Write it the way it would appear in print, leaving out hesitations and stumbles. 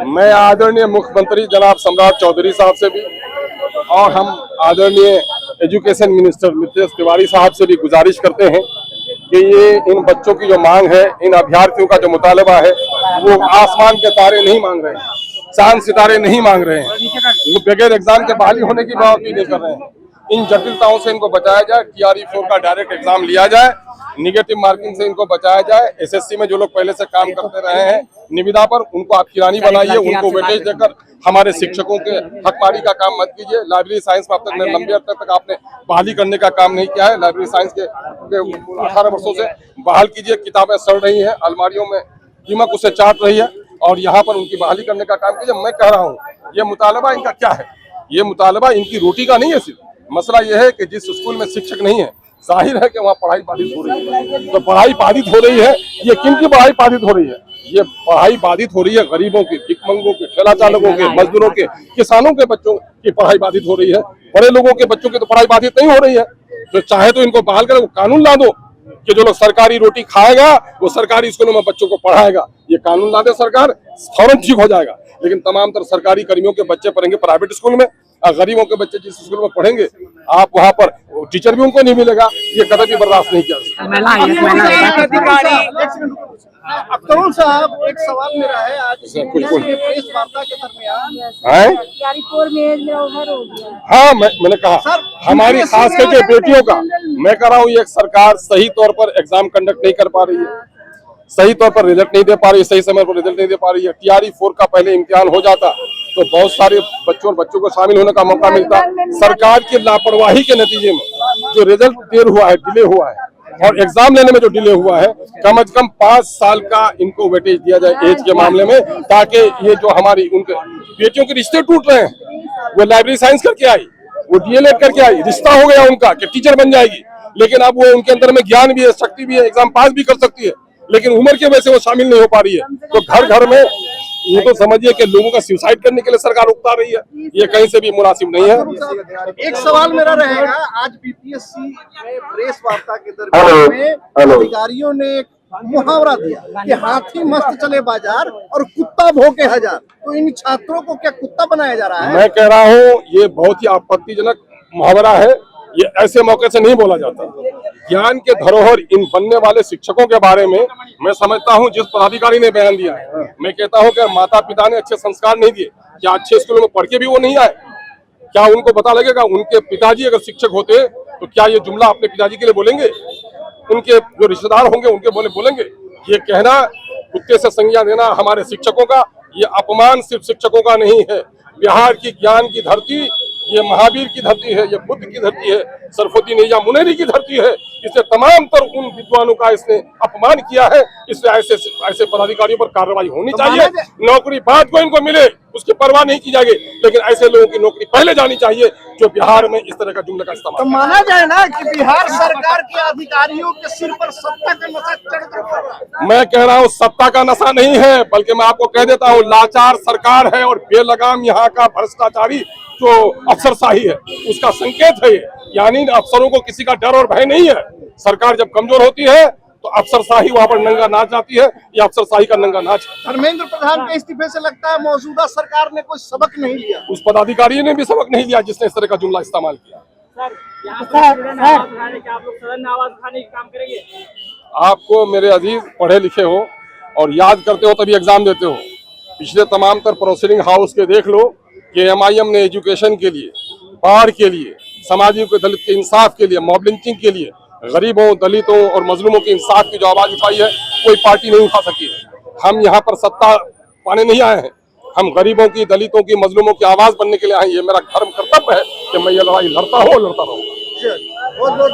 मैं आदरणीय मुख्यमंत्री जनाब सम्राट चौधरी साहब से भी और हम आदरणीय एजुकेशन मिनिस्टर नितेश तिवारी साहब से भी गुजारिश करते हैं कि ये इन बच्चों की जो मांग है, इन अभ्यर्थियों का जो मुतालबा है, वो आसमान के तारे नहीं मांग रहे हैं, चांद सितारे नहीं मांग रहे हैं, वो बगैर एग्जाम के बहाली होने की बात भी नहीं कर रहे हैं। इन जटिलताओं से इनको बचाया जाए, TRE-4 का डायरेक्ट एग्जाम लिया जाए, निगेटिव मार्किंग से इनको बचाया जाए। SSC में जो लोग पहले से काम करते रहे हैं निविदा पर, उनको आप किरानी बनाइए, उनको वेटेज देकर हमारे शिक्षकों के हकमारी का काम मत कीजिए। लाइब्रेरी साइंस में अब तक लंबे अर्थ तक आपने बहाली करने का काम नहीं किया है। लाइब्रेरी साइंस के 18 वर्षों से बहाल कीजिए। किताबें सड़ रही हैं, अलमारियों में कीमक उसे चाट रही है और यहाँ पर उनकी बहाली करने का काम कीजिए। मैं कह रहा हूँ, ये मुतालबा इनका क्या है? ये मुतालबा इनकी रोटी का नहीं है। सिर्फ मसला यह है कि जिस स्कूल में शिक्षक नहीं है, जाहिर है कि वहाँ पढ़ाई बाधित हो रही है। तो पढ़ाई बाधित हो रही है, ये किन की पढ़ाई बाधित हो रही है? ये पढ़ाई बाधित हो रही है गरीबों की, भिखमंगों के, ठेला चालकों के, मजदूरों के, किसानों के बच्चों की पढ़ाई बाधित हो रही है। बड़े लोगों के बच्चों की तो पढ़ाई बाधित नहीं हो रही है। तो चाहे तो इनको बहाल करें, कानून ला दो कि जो लोग सरकारी रोटी खाएगा वो सरकारी स्कूलों में बच्चों को पढ़ाएगा। ये कानून ला दे सरकार, फौरन ठीक हो जाएगा। लेकिन तमाम तरह सरकारी कर्मियों के बच्चे पढ़ेंगे प्राइवेट स्कूल में, और गरीबों के बच्चे जिस स्कूल में पढ़ेंगे, आप वहाँ पर टीचर भी उनको नहीं मिलेगा। ये कभी बर्दाश्त नहीं किया। अख्तरुल साहब, एक सवाल मेरा है, आज प्रेस वार्ता के दरमियान हाँ, मैंने कहा हमारी खास करके बेटियों का, मैं कह रहा हूँ ये सरकार सही तौर पर एग्जाम कंडक्ट नहीं कर पा रही है, सही तौर पर रिजल्ट नहीं दे पा रही है, सही समय पर रिजल्ट नहीं दे पा रही है। TRE-4 का पहले इम्तिहान हो जाता तो बहुत सारे बच्चों को शामिल होने का मौका मिलता। सरकार की लापरवाही के नतीजे में जो रिजल्ट देर हुआ है, डिले हुआ है, और एग्जाम लेने में जो डिले हुआ है, कम से कम 5 साल का इनको वेटेज दिया जाए एज के मामले में, ताकि ये जो हमारी उनके बेटियों के रिश्ते टूट रहे हैं, वो लाइब्रेरी साइंस करके आई, वो DLED करके आई, रिश्ता हो गया उनका कि टीचर बन जाएगी, लेकिन अब वो उनके अंदर में ज्ञान भी है, शक्ति भी है, एग्जाम पास भी कर सकती है, लेकिन उम्र के वजह से वो शामिल नहीं हो पा रही है। तो घर घर में ये तो समझिए कि लोगों का सुसाइड करने के लिए सरकार उकता रही है। ये कहीं से भी मुनासिब नहीं है। एक सवाल मेरा रहेगा, आज BPSC में प्रेस वार्ता के दरमियान में अधिकारियों ने एक मुहावरा दिया कि हाथी मस्त चले बाजार और कुत्ता भौंके हजार। तो इन छात्रों को क्या कुत्ता बनाया जा रहा है? मैं कह रहा हूँ ये बहुत ही आपत्तिजनक मुहावरा है। ये ऐसे मौके से नहीं बोला जाता। ज्ञान के धरोहर इन बनने वाले शिक्षकों के बारे में मैं समझता हूं जिस पदाधिकारी ने बयान दिया है, मैं कहता हूं कि माता पिता ने अच्छे संस्कार नहीं दिए। क्या अच्छे स्कूलों में पढ़ के भी वो नहीं आए? क्या उनको पता लगेगा? उनके पिताजी अगर शिक्षक होते तो क्या ये जुमला अपने पिताजी के लिए बोलेंगे? उनके जो रिश्तेदार होंगे उनके बोलेंगे? ये कहना, कुत्ते से संज्ञा देना हमारे शिक्षकों का, ये अपमान सिर्फ शिक्षकों का नहीं है। बिहार की ज्ञान की धरती ये महावीर की धरती है, ये बुद्ध की धरती है, सरस्वती नैया मुनेरी की धरती है। इससे तमाम तर उन विद्वानों का इसने अपमान किया है। इससे ऐसे पदाधिकारियों पर कार्रवाई होनी चाहिए। नौकरी बाद को इनको मिले उसकी परवाह नहीं की जाएगी, लेकिन ऐसे लोगों की नौकरी पहले जानी चाहिए जो बिहार में इस तरह का जुमले का इस्तेमाल। तो माना जाए ना कि बिहार सरकार के अधिकारियों के सिर पर सत्ता का नशा चढ़ कर। मैं कह रहा हूँ सत्ता का नशा नहीं है, बल्कि मैं आपको कह देता हूँ लाचार सरकार है और बेलगाम यहाँ का भ्रष्टाचारी जो अफसरशाही है उसका संकेत है। यानी अफसरों को किसी का डर और भय नहीं है। सरकार जब कमजोर होती है तो अफसरशाही वहां पर नंगा नाच जाती है। ये अफसरशाही का नंगा नाच। धर्मेंद्र प्रधान के इस्तीफे से लगता है मौजूदा सरकार ने कोई सबक नहीं लिया। उस पदाधिकारी ने भी सबक नहीं लिया जिसने इस तरह का जुमला इस्तेमाल किया। आपको मेरे अजीज पढ़े लिखे हो और याद करते हो तभी एग्जाम देते हो। पिछले तमाम तर प्रोसीडिंग हाउस के देख लो कि MIM ने एजुकेशन के लिए, बाढ़ के लिए, सामाजिक दलित के इंसाफ के लिए, मॉब लिंचिंग के लिए, गरीबों, दलितों और मजलूमों के इंसाफ की जो आवाज उठाई है, कोई पार्टी नहीं उठा सकी है। हम यहाँ पर सत्ता पाने नहीं आए हैं, हम गरीबों की, दलितों की, मजलूमों की आवाज बनने के लिए आए। ये मेरा धर्म कर्तव्य है कि मैं ये लड़ाई लड़ता हूँ और लड़ता रहूंगा। बहुत बहुत